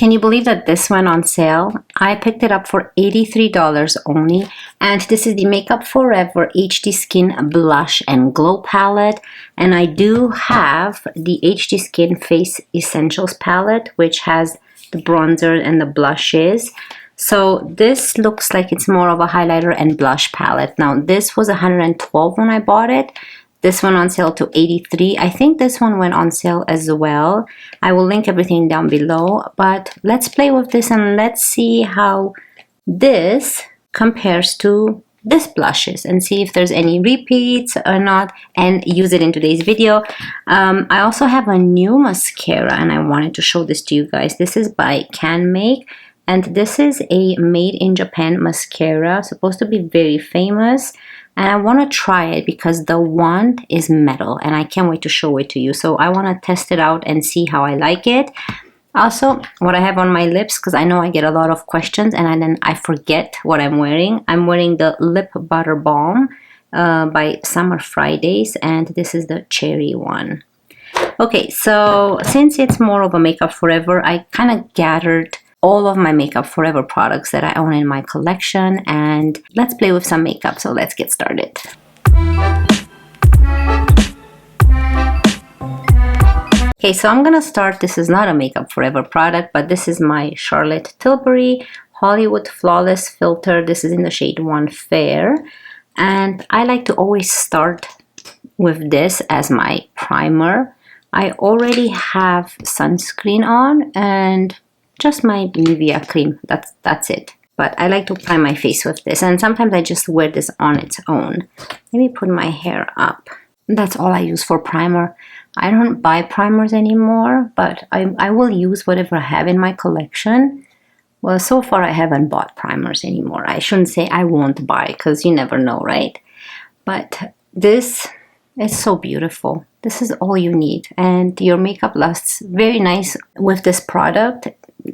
Can you believe that this went on sale? I picked it up for $83 only, and this is the Makeup Forever HD Skin Blush and Glow Palette, and I do have the HD Skin Face Essentials palette, which has the bronzer and the blushes. So this looks like it's more of a highlighter and blush palette. Now this was $112 when I bought it. This one on sale to $83. I think this one went on sale as well. I will link everything down below, but let's play with this and let's see how this compares to this blushes and see if there's any repeats or not, and use it in today's video. I also have a new mascara and I wanted to show this to you guys. This is by Canmake, and this is a made in Japan mascara, supposed to be very famous. And I want to try it because the wand is metal and I can't wait to show it to you. So I want to test it out and see how I like it. Also, what I have on my lips, because I know I get a lot of questions and then I forget what I'm wearing. I'm wearing the Lip Butter Balm by Summer Fridays, and this is the cherry one. Okay, so since it's more of a Makeup Forever, I kind of gathered all of my Makeup Forever products that I own in my collection, and let's play with some makeup. So let's get started. Okay, so I'm gonna start. This is not a Makeup Forever product, but this is my Charlotte Tilbury Hollywood Flawless Filter. This is in the shade 1 Fair, and I like to always start with this as my primer. I already have sunscreen on and just my Nivea cream. That's it. But I like to prime my face with this, and sometimes I just wear this on its own. Let me put my hair up. That's all I use for primer. I don't buy primers anymore, but I will use whatever I have in my collection. Well, so far I haven't bought primers anymore. I shouldn't say I won't buy, because you never know, right? But this is so beautiful. This is all you need, and your makeup lasts very nice with this product.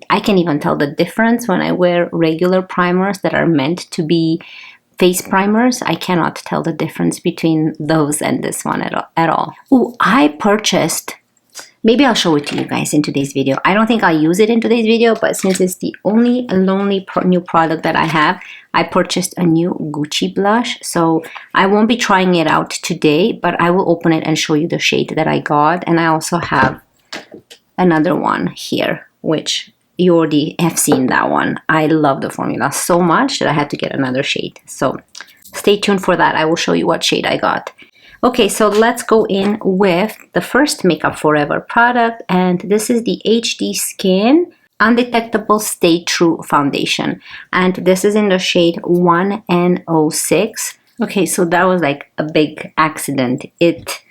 I can even tell the difference when I wear regular primers that are meant to be face primers. I cannot tell the difference between those and this one at all. Ooh, I purchased, maybe I'll show it to you guys in today's video. I don't think I'll use it in today's video, but since it's the only new product that I have, I purchased a new Gucci blush. So I won't be trying it out today, but I will open it and show you the shade that I got. And I also have another one here, which you already have seen that one. I love the formula so much that I had to get another shade. So stay tuned for that. I will show you what shade I got. Okay, so let's go in with the first Makeup Forever product, and this is the HD Skin Undetectable Stay True Foundation, and this is in the shade 1N06. Okay, so that was like a big accident. It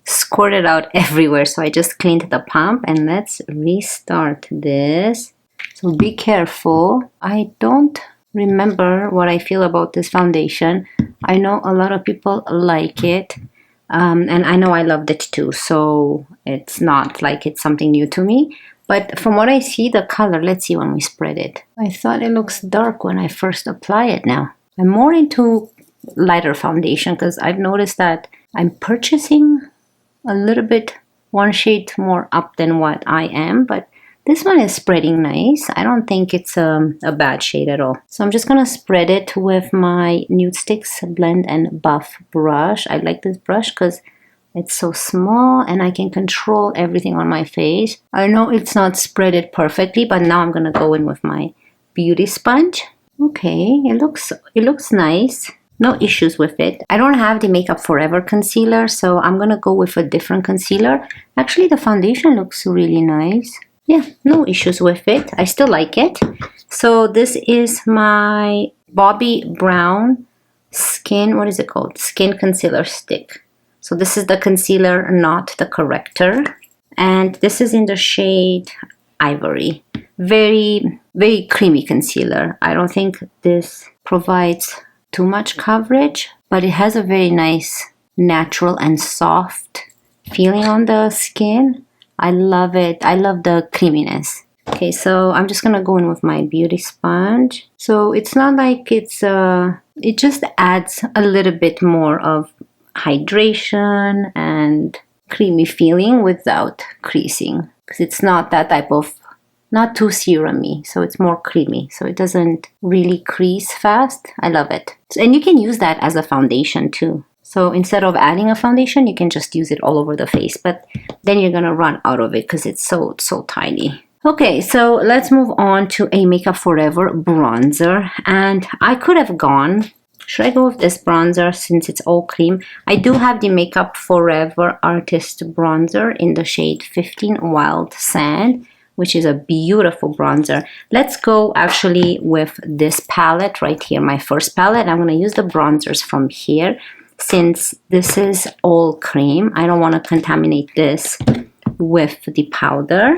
squirted out everywhere, so I just cleaned the pump, and let's restart this. So be careful. I don't remember what I feel about this foundation. I know a lot of people like it, and I know I loved it too, so it's not like it's something new to me. But from what I see, the color, let's see when we spread it. I thought it looks dark when I first apply it now. I'm more into lighter foundation because I've noticed that I'm purchasing a little bit one shade more up than what I am, but this one is spreading nice. I don't think it's a bad shade at all. So I'm just gonna spread it with my Nude Sticks Blend and Buff brush. I like this brush because it's so small and I can control everything on my face. I know it's not spread it perfectly, but now I'm gonna go in with my beauty sponge. Okay, it looks nice. No issues with it. I don't have the Makeup Forever concealer, so I'm gonna go with a different concealer. Actually, the foundation looks really nice. Yeah, no issues with it. I still like it. So this is my Bobbi Brown Skin, what is it called? Skin Concealer Stick. So this is the concealer, not the corrector. And this is in the shade Ivory. Very, very creamy concealer. I don't think this provides too much coverage, but it has a very nice, natural and soft feeling on the skin. I love it. I love the creaminess. Okay, so I'm just gonna go in with my beauty sponge. So it's not like it's it just adds a little bit more of hydration and creamy feeling without creasing, because it's not that type of not too serumy, so it's more creamy, so it doesn't really crease fast. I love it. And you can use that as a foundation too. So instead of adding a foundation, you can just use it all over the face, but then you're gonna run out of it because it's so tiny. Okay, so let's move on to a Makeup Forever bronzer, and I could have gone, should I go with this bronzer since it's all cream? I do have the Makeup Forever Artist Bronzer in the shade 15 Wild Sand, which is a beautiful bronzer. Let's go actually with this palette right here, my first palette. I'm gonna use the bronzers from here. Since this is all cream, I don't wanna contaminate this with the powder.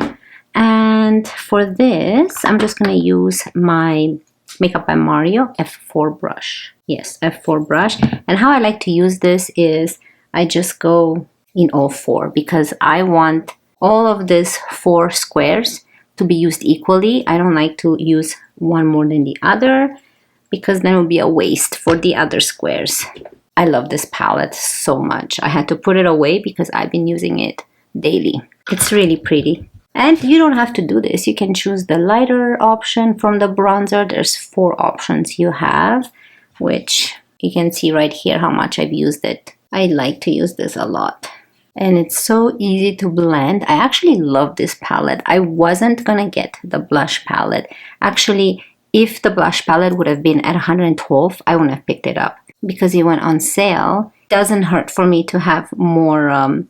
And for this, I'm just gonna use my Makeup by Mario F4 brush. Yes, F4 brush. And how I like to use this is I just go in all four because I want all of these 4 squares to be used equally. I don't like to use one more than the other because then it would be a waste for the other squares. I love this palette so much. I had to put it away because I've been using it daily. It's really pretty. And you don't have to do this. You can choose the lighter option from the bronzer. There's 4 options you have, which you can see right here how much I've used it. I like to use this a lot. And it's so easy to blend. I actually love this palette. I wasn't gonna get the blush palette. Actually, if the blush palette would have been at 112, I wouldn't have picked it up because it went on sale. It doesn't hurt for me to have more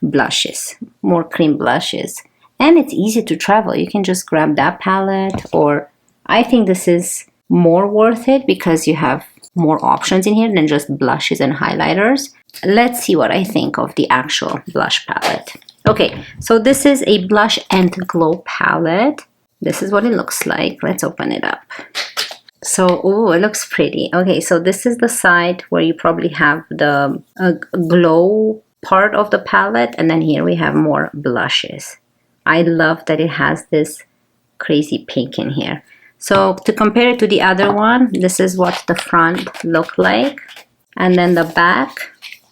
blushes, more cream blushes. And it's easy to travel. You can just grab that palette, or I think this is more worth it because you have more options in here than just blushes and highlighters. Let's see what I think of the actual blush palette. Okay, so this is a blush and glow palette. This is what it looks like. Let's open it up. So, oh, it looks pretty. Okay, so this is the side where you probably have the glow part of the palette, and then here we have more blushes. I love that it has this crazy pink in here. So to compare it to the other one, this is what the front looked like, and then the back.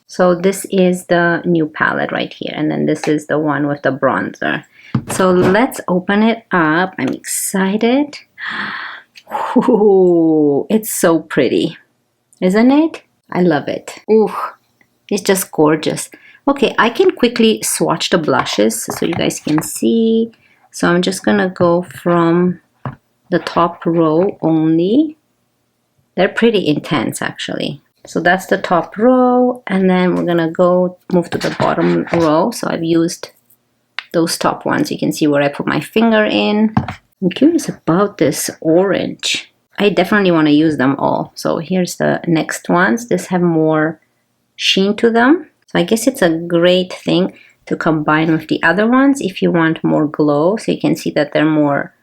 So this is the new palette right here, and then this is the one with the bronzer. So let's open it up. I'm excited. Ooh, it's so pretty, isn't it? I love it. Ooh, it's just gorgeous. Okay, I can quickly swatch the blushes so you guys can see. So I'm just gonna go from the top row only. They're pretty intense actually. So that's the top row, and then we're gonna go move to the bottom row. So I've used those top ones. You can see where I put my finger in. I'm curious about this orange. I definitely want to use them all. So here's the next ones. These have more sheen to them. So I guess it's a great thing to combine with the other ones if you want more glow. So you can see that they're more,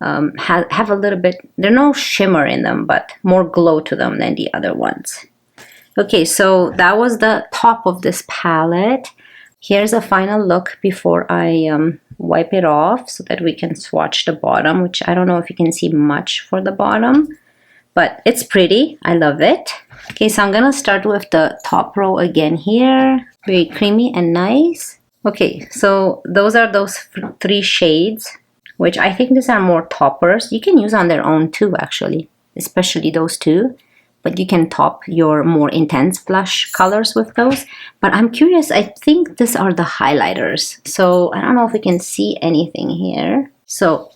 have a little bit, there's no shimmer in them, but more glow to them than the other ones. Okay, so that was the top of this palette. Here's a final look before I wipe it off so that we can swatch the bottom, which I don't know if you can see much for the bottom, but it's pretty. I love it. Okay, so I'm gonna start with the top row again here. Very creamy and nice. Okay, so those are those 3 shades, which I think these are more toppers. You can use on their own too, actually, especially those 2. But you can top your more intense blush colors with those. But I'm curious, I think these are the highlighters. So I don't know if we can see anything here. So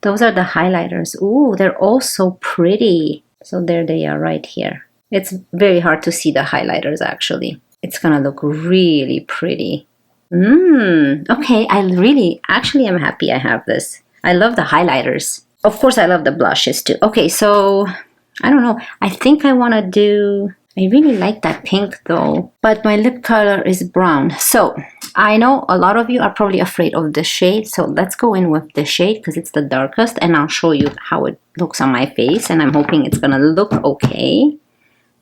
those are the highlighters. Ooh, they're all so pretty. So there they are right here. It's very hard to see the highlighters actually. It's gonna look really pretty. Okay, actually I'm happy I have this. I love the highlighters. Of course I love the blushes too. Okay, so I don't know. I think I want to do, I really like that pink though, but my lip color is brown. So I know a lot of you are probably afraid of this shade. So let's go in with this shade because it's the darkest, and I'll show you how it looks on my face. And I'm hoping it's going to look okay.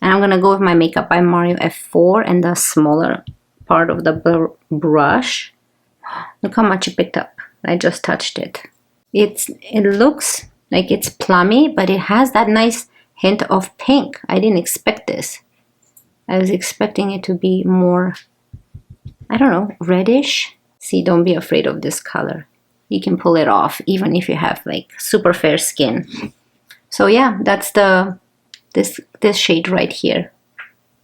And I'm going to go with my Makeup by Mario F4 and the smaller part of the brush. Look how much it picked up. I just touched it. It looks like it's plummy, but it has that nice hint of pink. I didn't expect this. I was expecting it to be more, I don't know, reddish. See, don't be afraid of this color. you can pull it off even if you have like super fair skin. So yeah, that's this shade right here.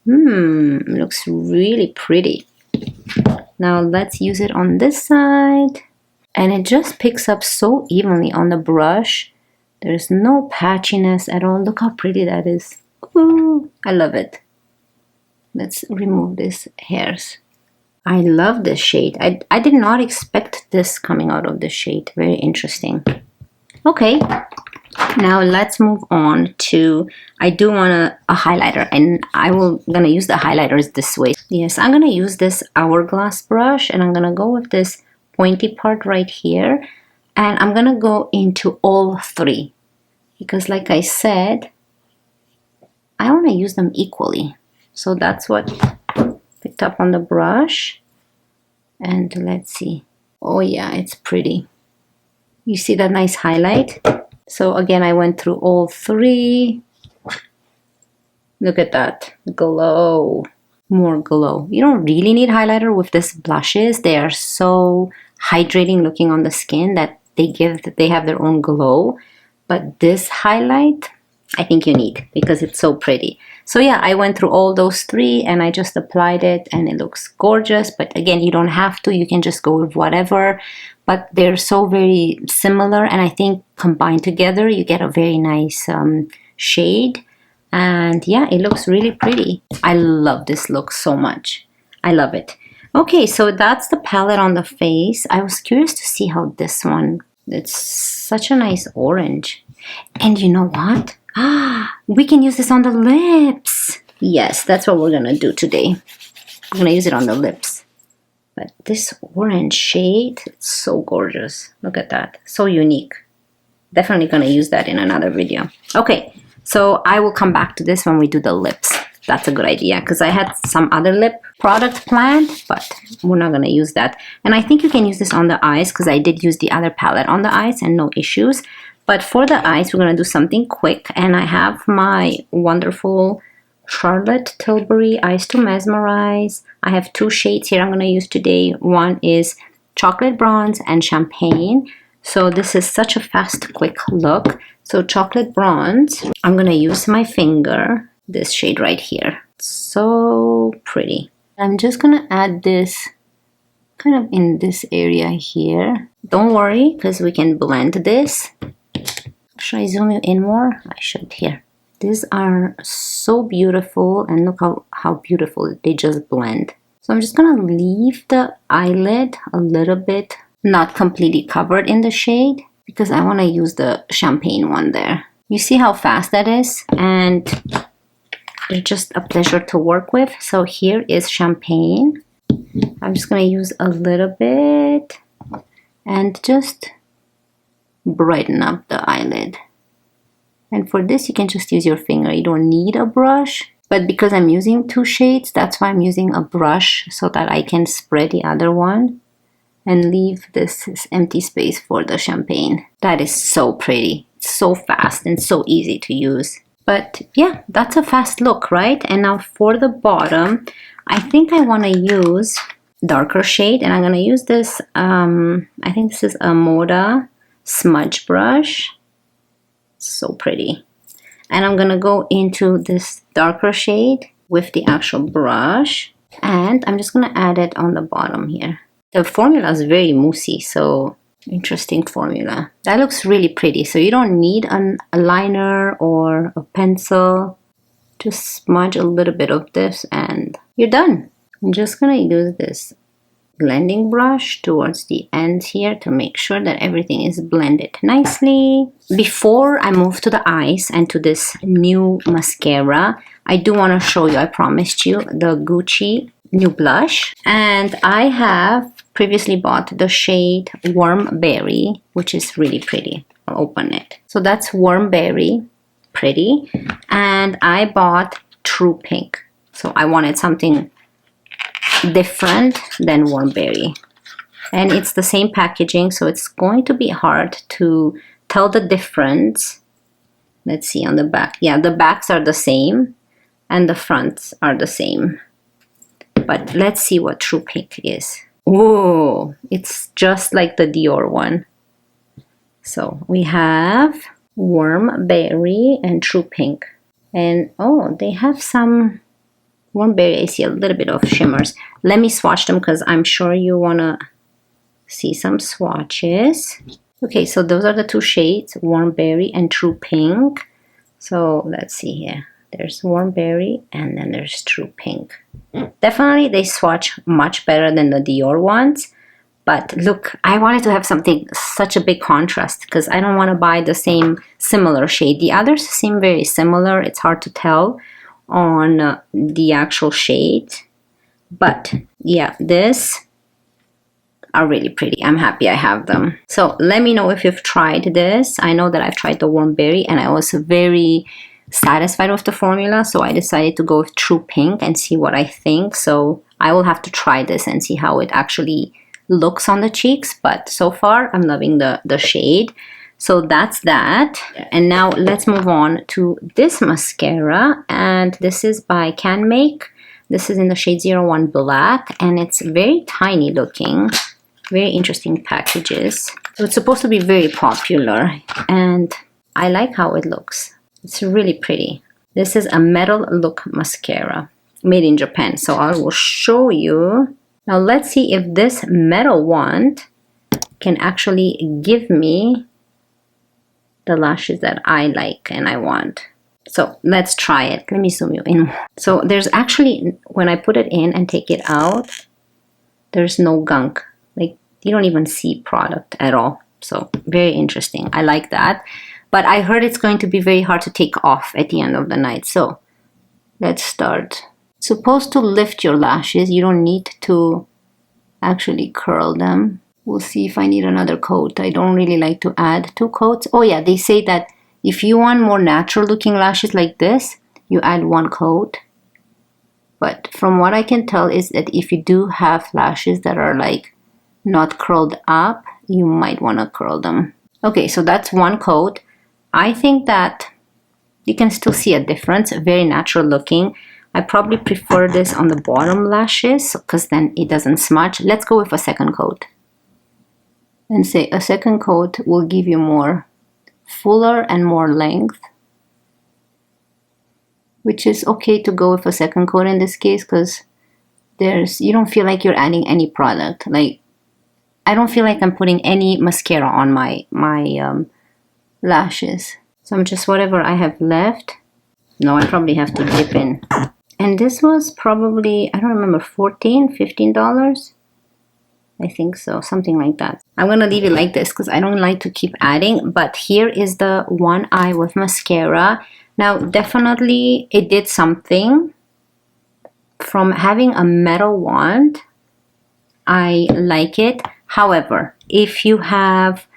Looks really pretty. Now let's use it on this side. And it just picks up so evenly on the brush. There's no patchiness at all. Look how pretty that is. Ooh, I love it. Let's remove these hairs. I love this shade. I did not expect this coming out of the shade. Very interesting. Okay, now let's move on to, I do want a highlighter, and gonna use the highlighters this way. Yes, I'm gonna use this hourglass brush, and I'm gonna go with this pointy part right here, and I'm gonna go into all three because like I said, I want to use them equally. So that's what picked up on the brush. And let's see. Oh yeah, it's pretty. You see that nice highlight? So again, I went through all three. Look at that glow. More glow. You don't really need highlighter with these blushes. They are so hydrating looking on the skin that they have their own glow. But this highlight, I think you need because it's so pretty. So yeah, I went through all those three and I just applied it and it looks gorgeous. But again, you don't have to. You can just go with whatever. But they're so very similar, and I think combined together you get a very nice shade. And yeah, it looks really pretty. I love this look so much. I love it. Okay, so that's the palette on the face. I was curious to see how this one, it's such a nice orange. And you know what? We can use this on the lips. Yes, that's what we're gonna do today. I'm gonna use it on the lips. But this orange shade, it's so gorgeous. Look at that, so unique. Definitely gonna use that in another video. Okay, so I will come back to this when we do the lips. That's a good idea because I had some other lip product planned, but we're not gonna use that. And I think you can use this on the eyes because I did use the other palette on the eyes and no issues. But for the eyes, we're gonna do something quick, and I have my wonderful Charlotte Tilbury Eyes to Mesmerize. I have two shades here I'm going to use today. One is Chocolate Bronze and Champagne. So this is such a fast, quick look. So Chocolate Bronze, I'm going to use my finger, this shade right here. So pretty. I'm just going to add this kind of in this area here. Don't worry, because we can blend this. Should I zoom in more? I should here. These are so beautiful, and look how beautiful they just blend. So I'm just gonna leave the eyelid a little bit, not completely covered in the shade, because I wanna use the Champagne one there. You see how fast that is? And they're just a pleasure to work with. So here is Champagne. I'm just gonna use a little bit and just brighten up the eyelid. And for this, you can just use your finger. You don't need a brush. But because I'm using two shades, that's why I'm using a brush so that I can spread the other one and leave this empty space for the Champagne. That is so pretty. It's so fast and so easy to use. But yeah, that's a fast look, right? And now for the bottom, I think I want to use darker shade. And I'm going to use this, I think this is a Moda smudge brush. So pretty. And I'm gonna go into this darker shade with the actual brush, and I'm just gonna add it on the bottom here. The formula is very moussey, so interesting formula. That looks really pretty. So you don't need a liner or a pencil. Just smudge a little bit of this and you're done. I'm just gonna use this blending brush towards the ends here to make sure that everything is blended nicely. Before I move to the eyes and to this new mascara, I do want to show you, I promised you, the Gucci new blush. And I have previously bought the shade Warm Berry, which is really pretty. I'll open it. So that's Warm Berry, pretty. And I bought True Pink. So I wanted something different than Warm Berry, and it's the same packaging, so it's going to be hard to tell the difference. Let's see on the back. Yeah, the backs are the same and the fronts are the same, but let's see what True Pink is. Oh, it's just like the Dior one. So we have Warm Berry and True Pink. And oh, they have some Warm Berry. I see a little bit of shimmers. Let me swatch them because I'm sure you want to see some swatches. Okay, so those are the two shades, Warm Berry and True Pink. So let's see here. There's Warm Berry and then there's True Pink. Definitely they swatch much better than the Dior ones. But look, I wanted to have something such a big contrast because I don't want to buy the same similar shade. The others seem very similar. It's hard to tell on the actual shade. But yeah, these are really pretty. I'm happy I have them. So let me know if you've tried this. I know that I've tried the Warm Berry and I was very satisfied with the formula. So I decided to go with True Pink and see what I think. So I will have to try this and see how it actually looks on the cheeks, but so far I'm loving the shade. So that's that. And now let's move on to this mascara, and this is by Canmake. This is in the shade 01 Black, and it's very tiny looking, very interesting packages. So it's supposed to be very popular, and I like how it looks. It's really pretty. This is a Metalook Mascara made in Japan, so I will show you. Now let's see if this metal wand can actually give me the lashes that I like and I want. So let's try it. Let me zoom you in. So there's actually, when I put it in and take it out, there's no gunk. Like you don't even see product at all. So very interesting. I like that. But I heard it's going to be very hard to take off at the end of the night. So let's start. Supposed to lift your lashes. You don't need to actually curl them. We'll see if I need another coat. I don't really like to add 2 coats. Oh yeah, they say that if you want more natural looking lashes like this, you add 1 coat. But from what I can tell is that if you do have lashes that are like not curled up, you might want to curl them. Okay, so that's 1 coat. I think that you can still see a difference. Very natural looking. I probably prefer this on the bottom lashes because then it doesn't smudge. Let's go with a second coat. And say a second coat will give you more fuller and more length, which is okay to go with a second coat in this case because you don't feel like you're adding any product. Like I don't feel like I'm putting any mascara on my lashes. So I'm just whatever I have left. No, I probably have to dip in. And this was probably, I don't remember, $14, $15? I think so, something like that. I'm going to leave it like this because I don't like to keep adding. But here is the one eye with mascara. Now, definitely it did something. From having a metal wand, I like it. However, if you have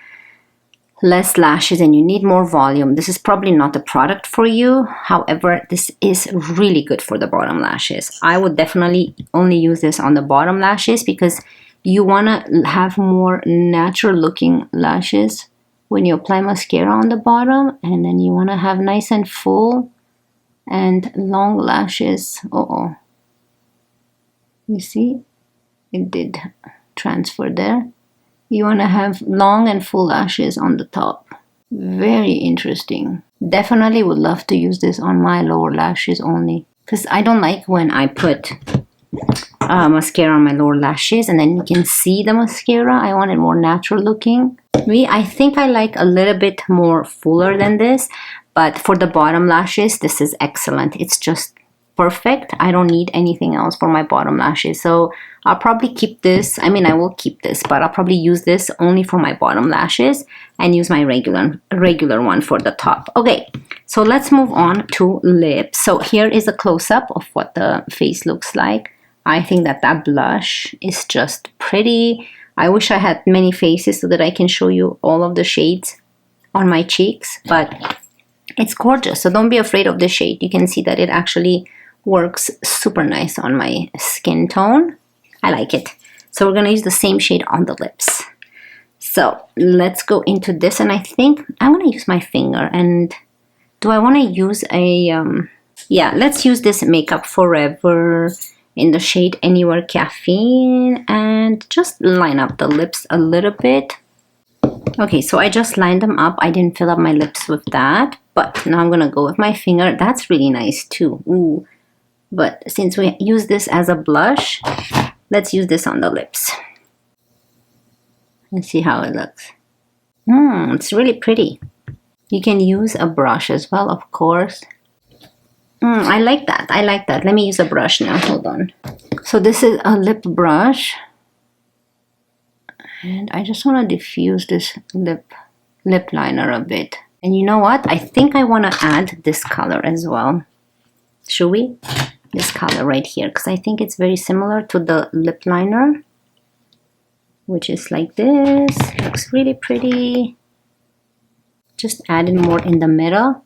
less lashes and you need more volume, this is probably not the product for you. However, this is really good for the bottom lashes. I would definitely only use this on the bottom lashes because you want to have more natural looking lashes when you apply mascara on the bottom, and then you want to have nice and full and long lashes. You see, it did transfer there. You want to have long and full lashes on the top. Very interesting. Definitely would love to use this on my lower lashes only. Because I don't like when I put mascara on my lower lashes and then you can see the mascara. I want it more natural looking. I think I like a little bit more fuller than this. But for the bottom lashes, this is excellent. It's just perfect. I don't need anything else for my bottom lashes. So I'll probably keep this. I mean, I will keep this, but I'll probably use this only for my bottom lashes and use my regular one for the top. Okay, so let's move on to lips. So here is a close-up of what the face looks like. I think that blush is just pretty. I wish I had many faces so that I can show you all of the shades on my cheeks, but it's gorgeous. So don't be afraid of the shade. You can see that it actually works super nice on my skin tone. I like it. So we're going to use the same shade on the lips. So let's go into this, and I think I'm going to use my finger. And do I want to use a yeah, let's use this Makeup Forever in the shade Anywhere Caffeine and just line up the lips a little bit. Okay, so I just lined them up. I didn't fill up my lips with that, but now I'm gonna go with my finger. That's really nice too. Ooh. But since we use this as a blush, let's use this on the lips and see how it looks. It's really pretty. You can use a brush as well, of course. I like that. I like that. Let me use a brush now. Hold on. So this is a lip brush. And I just want to diffuse this lip liner a bit. And you know what? I think I want to add this color as well. Should we? This color right here. Because I think it's very similar to the lip liner. Which is like this. Looks really pretty. Just add in more in the middle.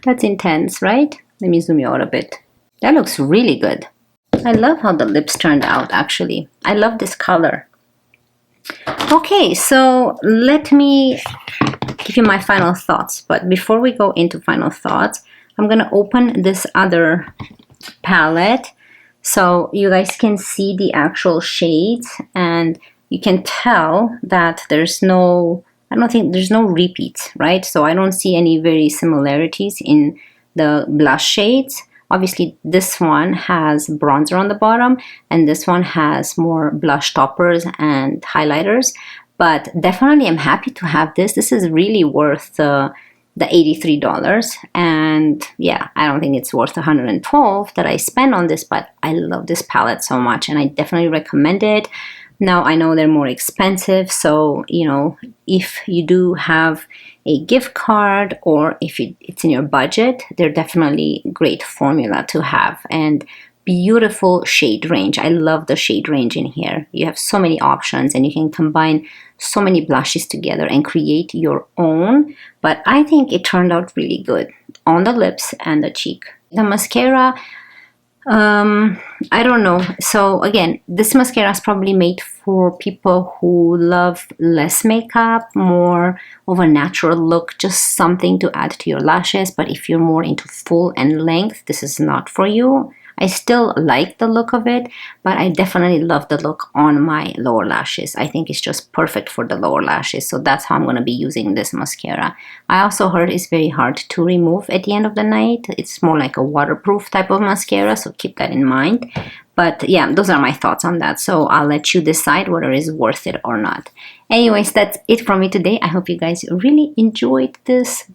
That's intense, right? Let me zoom you out a bit. That looks really good. I love how the lips turned out, actually. I love this color. Okay, so let me give you my final thoughts. But before we go into final thoughts, I'm going to open this other palette so you guys can see the actual shades, and you can tell that there's no, I don't think there's no repeats, right? So I don't see any very similarities in the blush shades. Obviously, this one has bronzer on the bottom, and this one has more blush toppers and highlighters. But definitely, I'm happy to have this. This is really worth the $83. And yeah, I don't think it's worth $112 that I spent on this, but I love this palette so much, and I definitely recommend it. Now, I know they're more expensive, so, you know, if you do have a gift card or if it's in your budget, they're definitely great formula to have. And beautiful shade range. I love the shade range in here. You have so many options, and you can combine so many blushes together and create your own. But I think it turned out really good on the lips and the cheek. The mascara, I don't know. So again, this mascara is probably made for people who love less makeup, more of a natural look, just something to add to your lashes. But if you're more into full and length, this is not for you. I still like the look of it, but I definitely love the look on my lower lashes. I think it's just perfect for the lower lashes, so that's how I'm going to be using this mascara. I also heard it's very hard to remove at the end of the night. It's more like a waterproof type of mascara, so keep that in mind. But yeah, those are my thoughts on that, so I'll let you decide whether it's worth it or not. Anyways, that's it from me today. I hope you guys really enjoyed this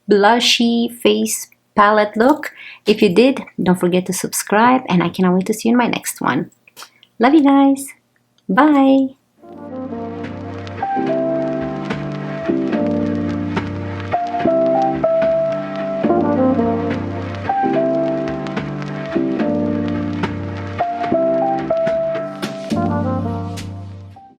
blushy face palette look. If you did, don't forget to subscribe, and I cannot wait to see you in my next one. Love you guys. Bye.